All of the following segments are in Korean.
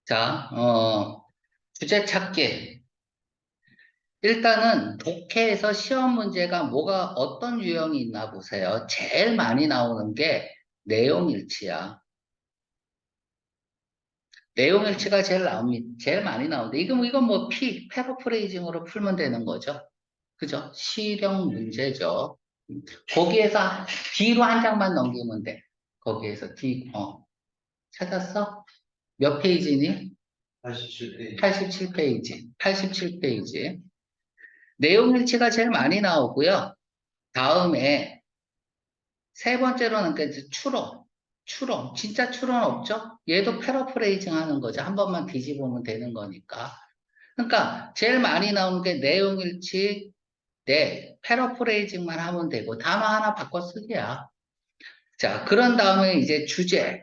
자, 주제 찾기. 일단은 독해에서 시험 문제가 뭐가 어떤 유형이 있나 보세요. 제일 많이 나오는 게 내용일치야. 내용일치가 제일 많이 나오는데, 이건 뭐 패러프레이징으로 풀면 되는 거죠. 그죠? 실형 문제죠. 거기에서 뒤로 한 장만 넘기면 돼. 거기에서 찾았어? 몇 페이지니? 87페이지. 87페이지. 87페이지. 내용 일치가 제일 많이 나오고요. 다음에 세 번째로는 그 추론. 진짜 추론 없죠? 얘도 패러프레이징 하는 거죠. 한 번만 뒤집으면 되는 거니까. 그러니까 제일 많이 나오는 게 내용 일치, 패러프레이징만 하면 되고 단어 하나 바꿔 쓰기야. 자, 그런 다음에 이제 주제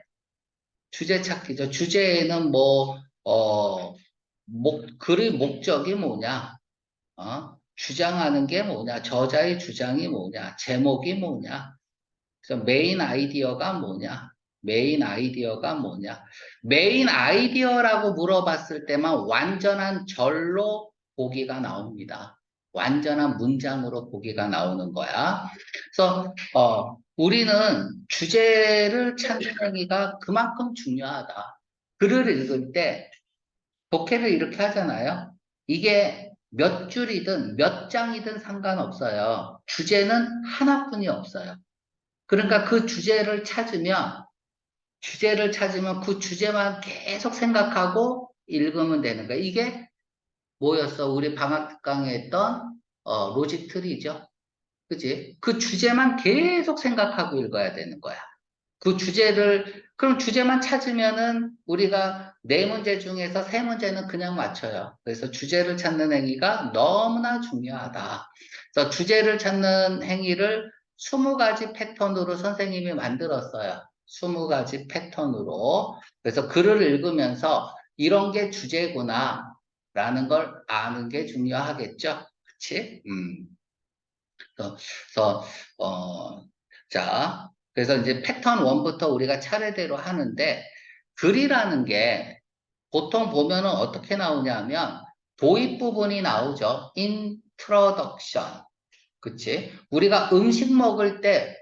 찾기죠. 주제에는 글의 목적이 뭐냐? 주장하는 게 뭐냐, 저자의 주장이 뭐냐, 제목이 뭐냐, 그래서 메인 아이디어가 뭐냐, 메인 아이디어라고 물어봤을 때만 완전한 절로 보기가 나옵니다. 완전한 문장으로 보기가 나오는 거야. 그래서, 우리는 주제를 찾는 행위가 그만큼 중요하다. 글을 읽을 때 독해를 이렇게 하잖아요. 이게 몇 줄이든 몇 장이든 상관없어요. 주제는 하나뿐이 없어요. 그러니까 그 주제를 찾으면 그 주제만 계속 생각하고 읽으면 되는 거예요. 이게 뭐였어? 우리 방학 특강에 했던 로직 트리죠. 그지? 그 주제만 계속 생각하고 읽어야 되는 거야. 그럼 주제만 찾으면은 우리가 네 문제 중에서 세 문제는 그냥 맞춰요. 그래서 주제를 찾는 행위가 너무나 중요하다. 그래서 주제를 찾는 행위를 20가지 패턴으로 선생님이 만들었어요. 20가지 패턴으로. 그래서 글을 읽으면서 이런 게 주제구나 라는 걸 아는 게 중요하겠죠. 그치? 그래서, 자, 그래서 이제 패턴 1부터 우리가 차례대로 하는데, 글이라는 게 보통 보면은 어떻게 나오냐면, 도입 부분이 나오죠. introduction. 그치? 우리가 음식 먹을 때,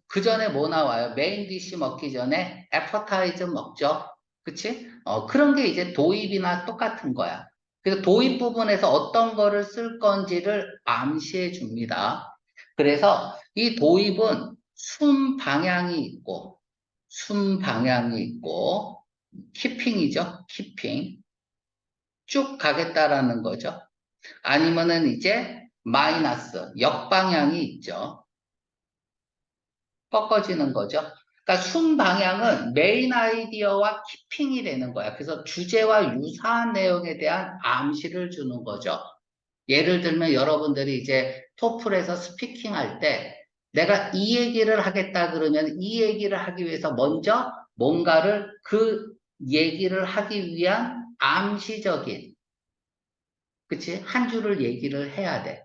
그 전에 뭐 나와요? 메인 디시 먹기 전에 애퍼타이저 먹죠? 그치? 그런 게 이제 도입이나 똑같은 거야. 그래서 도입 부분에서 어떤 거를 쓸 건지를 암시해 줍니다. 그래서 이 도입은 순 방향이 있고, 키핑이죠? 키핑. 쭉 가겠다라는 거죠. 아니면은 이제 마이너스, 역방향이 있죠. 꺾어지는 거죠. 그러니까 순 방향은 메인 아이디어와 키핑이 되는 거야. 그래서 주제와 유사한 내용에 대한 암시를 주는 거죠. 예를 들면 여러분들이 이제 토플에서 스피킹 할 때 내가 이 얘기를 하겠다 그러면 이 얘기를 하기 위해서 먼저 뭔가를 그 얘기를 하기 위한 암시적인, 그치? 한 줄을 얘기를 해야 돼.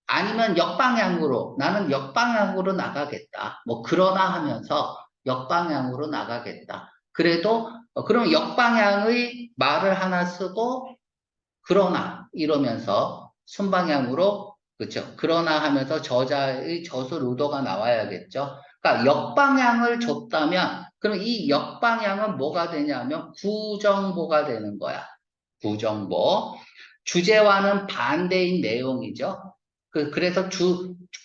아니면 나는 역방향으로 나가겠다. 뭐, 그러나 하면서 역방향으로 나가겠다. 그럼 역방향의 말을 하나 쓰고, 그러나, 이러면서 순방향으로, 그쵸. 그러나 하면서 저자의 저술 의도가 나와야겠죠. 그러니까 역방향을 줬다면, 그럼 이 역방향은 뭐가 되냐면 구정보가 되는 거야. 구정보. 주제와는 반대인 내용이죠. 그래서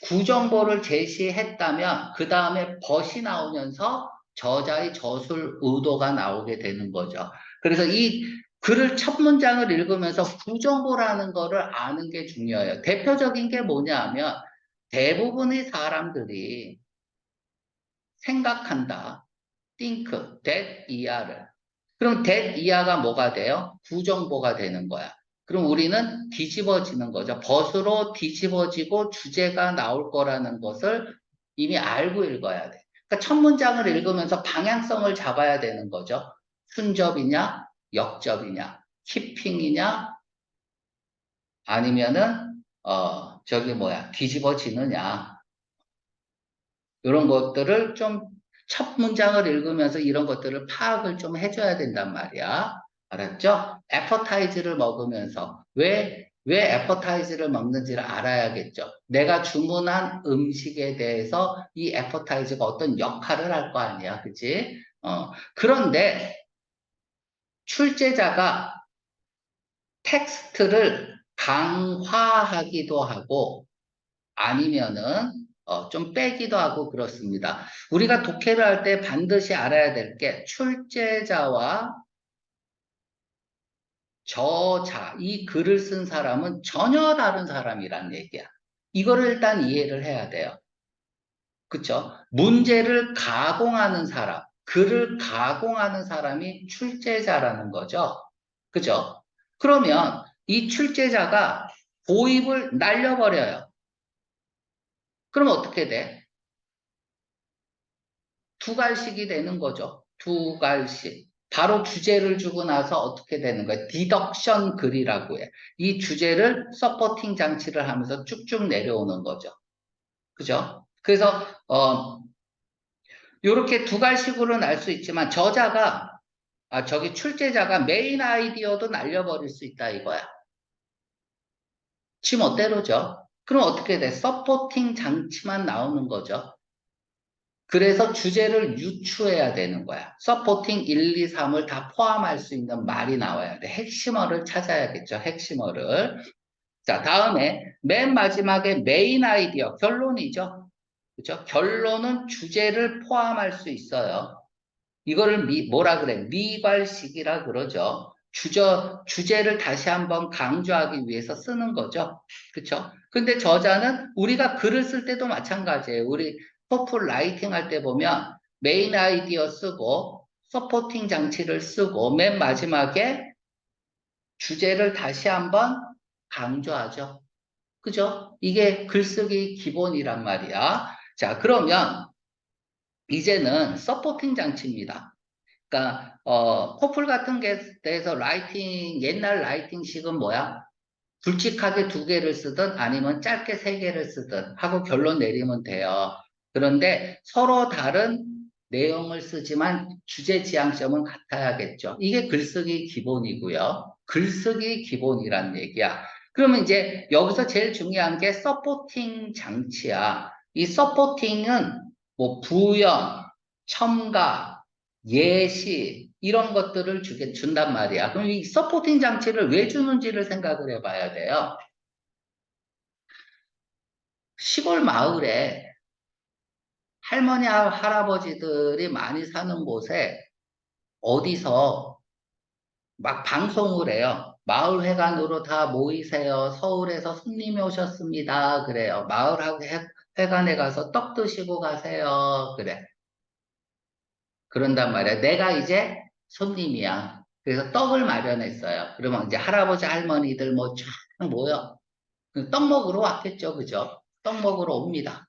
구정보를 제시했다면 그 다음에 벗이 나오면서 저자의 저술 의도가 나오게 되는 거죠. 그래서 이 글을 첫 문장을 읽으면서 구정보라는 거를 아는 게 중요해요. 대표적인 게 뭐냐 하면 대부분의 사람들이 생각한다. think, that 이하를. 그럼 that 이하가 뭐가 돼요? 부정보가 되는 거야. 그럼 우리는 뒤집어지는 거죠. 벗으로 뒤집어지고 주제가 나올 거라는 것을 이미 알고 읽어야 돼. 그러니까 첫 문장을 읽으면서 방향성을 잡아야 되는 거죠. 순접이냐, 역접이냐, 키핑이냐, 아니면은, 뒤집어지느냐. 이런 것들을 첫 문장을 읽으면서 이런 것들을 파악을 좀 해줘야 된단 말이야. 알았죠? 애퍼타이즈를 먹으면서 왜 애퍼타이즈를 먹는지를 알아야겠죠. 내가 주문한 음식에 대해서 이 애퍼타이즈가 어떤 역할을 할 거 아니야. 그치? 그런데 출제자가 텍스트를 강화하기도 하고 아니면은 좀 빼기도 하고 그렇습니다. 우리가 독해를 할 때 반드시 알아야 될 게 출제자와 저자, 이 글을 쓴 사람은 전혀 다른 사람이란 얘기야. 이거를 일단 이해를 해야 돼요. 그쵸? 문제를 가공하는 사람, 글을 가공하는 사람이 출제자라는 거죠. 그죠? 그러면 이 출제자가 고입을 날려버려요. 그럼 어떻게 돼? 두 갈씩이 되는 거죠. 두 갈씩. 바로 주제를 주고 나서 어떻게 되는 거예요? 디덕션 글이라고 해. 이 주제를 서포팅 장치를 하면서 쭉쭉 내려오는 거죠. 그죠? 그래서 요렇게 두 갈씩으로 날 수 있지만 저기 출제자가 메인 아이디어도 날려버릴 수 있다 이거야. 지멋대로죠. 그럼 어떻게 돼? 서포팅 장치만 나오는 거죠. 그래서 주제를 유추해야 되는 거야. 서포팅 1, 2, 3을 다 포함할 수 있는 말이 나와야 돼. 핵심어를 찾아야겠죠. 핵심어를. 자, 다음에 맨 마지막에 메인 아이디어, 결론이죠. 그죠? 결론은 주제를 포함할 수 있어요. 이거를 뭐라 그래? 미발식이라 그러죠. 주제를 다시 한번 강조하기 위해서 쓰는 거죠. 그쵸? 근데 저자는 우리가 글을 쓸 때도 마찬가지예요. 우리 퍼플 라이팅 할 때 보면 메인 아이디어 쓰고 서포팅 장치를 쓰고 맨 마지막에 주제를 다시 한번 강조하죠. 그죠? 이게 글쓰기 기본이란 말이야. 자, 그러면 이제는 서포팅 장치입니다. 그러니까 커플 같은 게 대해서 옛날 라이팅식은 뭐야? 굵직하게 두 개를 쓰든 아니면 짧게 세 개를 쓰든 하고 결론 내리면 돼요. 그런데 서로 다른 내용을 쓰지만 주제 지향점은 같아야겠죠. 이게 글쓰기 기본이고요. 글쓰기 기본이란 얘기야. 그러면 이제 여기서 제일 중요한 게 서포팅 장치야. 이 서포팅은 뭐 부연, 첨가, 예시 이런 것들을 준단 말이야. 그럼 이 서포팅 장치를 왜 주는지를 생각을 해봐야 돼요. 시골 마을에 할머니, 할아버지들이 많이 사는 곳에 어디서 막 방송을 해요. 마을회관으로 다 모이세요. 서울에서 손님이 오셨습니다. 그래요. 회관에 가서 떡 드시고 가세요. 그래. 그런단 말이야. 내가 이제 손님이야. 그래서 떡을 마련했어요. 그러면 이제 할아버지, 할머니들 뭐 쫙 모여. 떡 먹으러 왔겠죠. 그죠? 떡 먹으러 옵니다.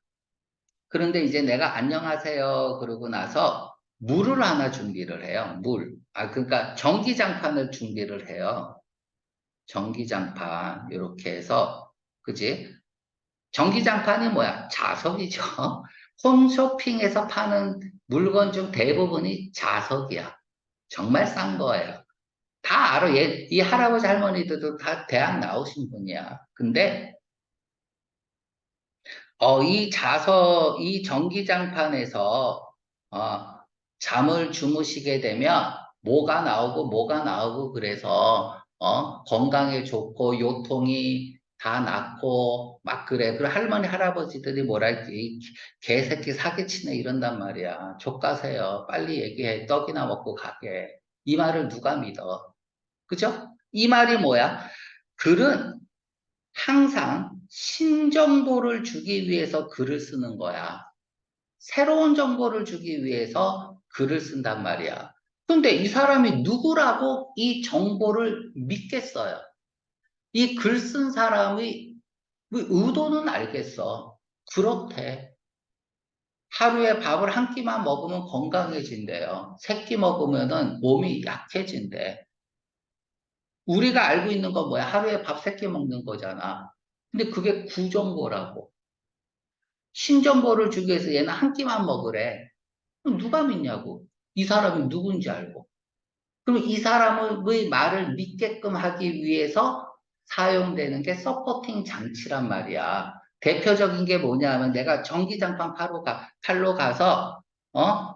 그런데 이제 내가 안녕하세요. 그러고 나서 물을 하나 준비를 해요. 물. 그러니까 전기장판을 준비를 해요. 전기장판. 이렇게 해서. 그지? 전기장판이 뭐야? 자석이죠. 홈쇼핑에서 파는 물건 중 대부분이 자석이야. 정말 싼 거예요. 다 알아. 이 할아버지 할머니들도 다 대학 나오신 분이야. 근데 이 전기장판에서 어, 잠을 주무시게 되면 뭐가 나오고 그래서 건강에 좋고 요통이 다 낫고 막 그래. 그리고 할머니 할아버지들이 뭐랄지 개새끼 사기치네 이런단 말이야. 족가세요. 빨리 얘기해. 떡이나 먹고 가게. 이 말을 누가 믿어? 그죠? 이 말이 뭐야? 글은 항상 신정보를 주기 위해서 글을 쓰는 거야. 새로운 정보를 주기 위해서 글을 쓴단 말이야. 근데 이 사람이 누구라고 이 정보를 믿겠어요? 이 글 쓴 사람의 의도는 알겠어. 그렇대. 하루에 밥을 한 끼만 먹으면 건강해진대요. 세 끼 먹으면은 몸이 약해진대. 우리가 알고 있는 건 뭐야? 하루에 밥 세 끼 먹는 거잖아. 근데 그게 구정보라고. 신정보를 주기 위해서 얘는 한 끼만 먹으래. 그럼 누가 믿냐고. 이 사람이 누군지 알고. 그럼 이 사람의 말을 믿게끔 하기 위해서 사용되는 게 서포팅 장치란 말이야. 대표적인 게 뭐냐면 내가 전기장판 팔로 가서 어?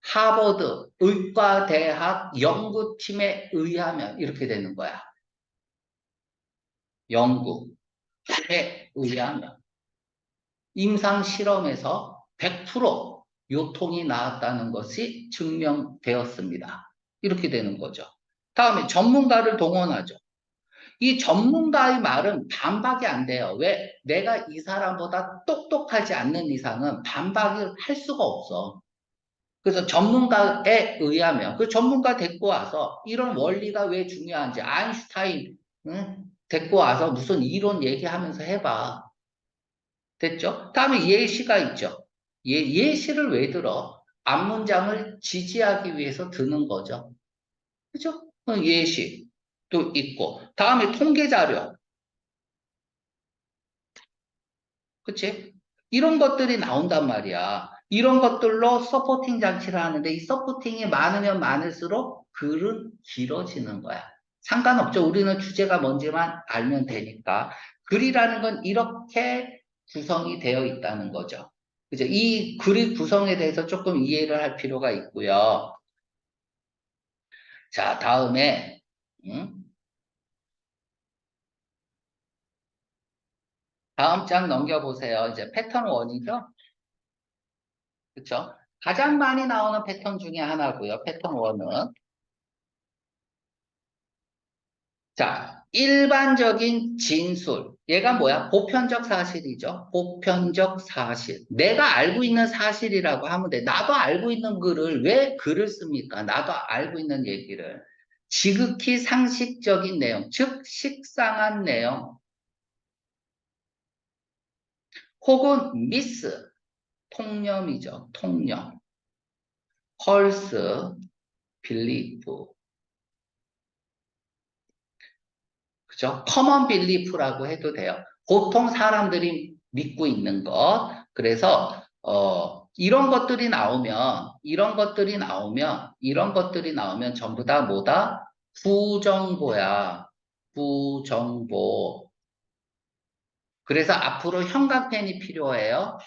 하버드 의과대학 연구팀에 의하면 이렇게 되는 거야. 연구에 의하면 임상 실험에서 100% 요통이 나왔다는 것이 증명되었습니다. 이렇게 되는 거죠. 다음에 전문가를 동원하죠. 이 전문가의 말은 반박이 안 돼요. 왜? 내가 이 사람보다 똑똑하지 않는 이상은 반박을 할 수가 없어. 그래서 전문가에 의하면 그 전문가 데리고 와서 이런 원리가 왜 중요한지 아인슈타인 응? 데리고 와서 무슨 이론 얘기하면서 해봐. 됐죠? 다음에 예시가 있죠. 예시를 왜 들어? 앞문장을 지지하기 위해서 드는 거죠. 그죠? 예시도 있고. 다음에 통계 자료. 그치? 이런 것들이 나온단 말이야. 이런 것들로 서포팅 장치를 하는데 이 서포팅이 많으면 많을수록 글은 길어지는 거야. 상관없죠. 우리는 주제가 뭔지만 알면 되니까. 글이라는 건 이렇게 구성이 되어 있다는 거죠. 그죠? 이 글의 구성에 대해서 조금 이해를 할 필요가 있고요. 자, 다음에, 음? 다음 장 넘겨보세요. 이제 패턴 1이죠? 그쵸? 가장 많이 나오는 패턴 중에 하나고요. 패턴 1은. 자, 일반적인 진술. 얘가 뭐야? 보편적 사실이죠. 보편적 사실. 내가 알고 있는 사실이라고 하면 돼. 나도 알고 있는 글을 왜 글을 씁니까? 나도 알고 있는 얘기를. 지극히 상식적인 내용, 즉 식상한 내용, 혹은 미스, 통념이죠. 통념. 펄스, 빌리프. 그죠? 커먼 빌리프라고 해도 돼요. 보통 사람들이 믿고 있는 것. 그래서 이런 것들이 나오면 전부 다 뭐다? 부정보야. 부정보. 그래서 앞으로 형광펜이 필요해요.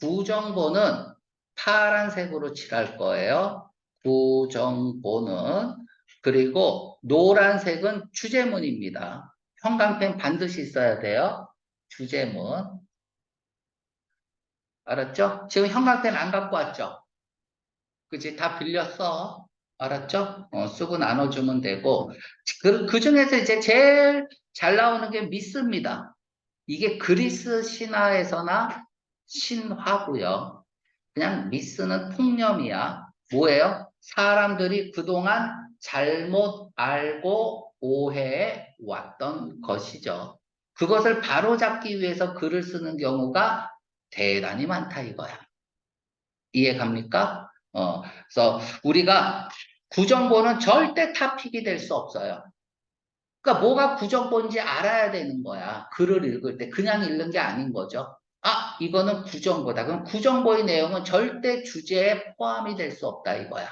부정보는 파란색으로 칠할 거예요. 부정보는. 그리고 노란색은 주제문입니다. 형광펜 반드시 있어야 돼요. 주제문. 알았죠? 지금 형광펜 안 갖고 왔죠? 그치? 다 빌렸어. 알았죠? 쓰고 나눠주면 되고. 그 중에서 이제 제일 잘 나오는 게 미스입니다. 이게 그리스 신화에서나 신화고요. 그냥 미스는 통념이야. 뭐예요? 사람들이 그동안 잘못 알고 오해해 왔던 것이죠. 그것을 바로잡기 위해서 글을 쓰는 경우가 대단히 많다 이거야. 이해 갑니까? 그래서 우리가 구정보는 절대 타픽이 될 수 없어요. 그러니까 뭐가 구정본인지 알아야 되는 거야. 글을 읽을 때 그냥 읽는 게 아닌 거죠. 아, 이거는 구정보다. 그럼 구정보의 내용은 절대 주제에 포함이 될 수 없다 이거야.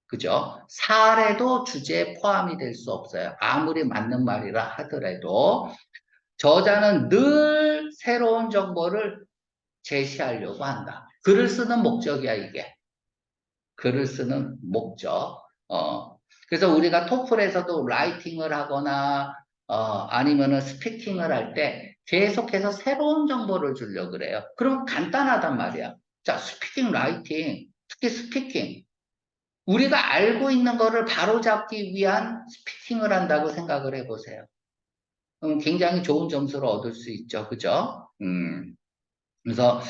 그죠? 사례도 주제에 포함이 될 수 없어요. 아무리 맞는 말이라 하더라도 저자는 늘 새로운 정보를 제시하려고 한다. 글을 쓰는 목적이야 이게. 글을 쓰는 목적. 그래서 우리가 토플에서도 라이팅을 하거나, 아니면은 스피킹을 할 때 계속해서 새로운 정보를 주려고 그래요. 그럼 간단하단 말이야. 자, 스피킹, 라이팅, 특히 스피킹. 우리가 알고 있는 거를 바로잡기 위한 스피킹을 한다고 생각을 해보세요. 굉장히 좋은 점수를 얻을 수 있죠. 그죠? 그래서,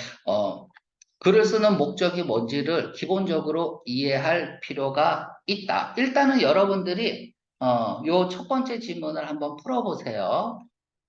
글을 쓰는 목적이 뭔지를 기본적으로 이해할 필요가 있다. 일단은 여러분들이 요 첫 번째 질문을 한번 풀어보세요.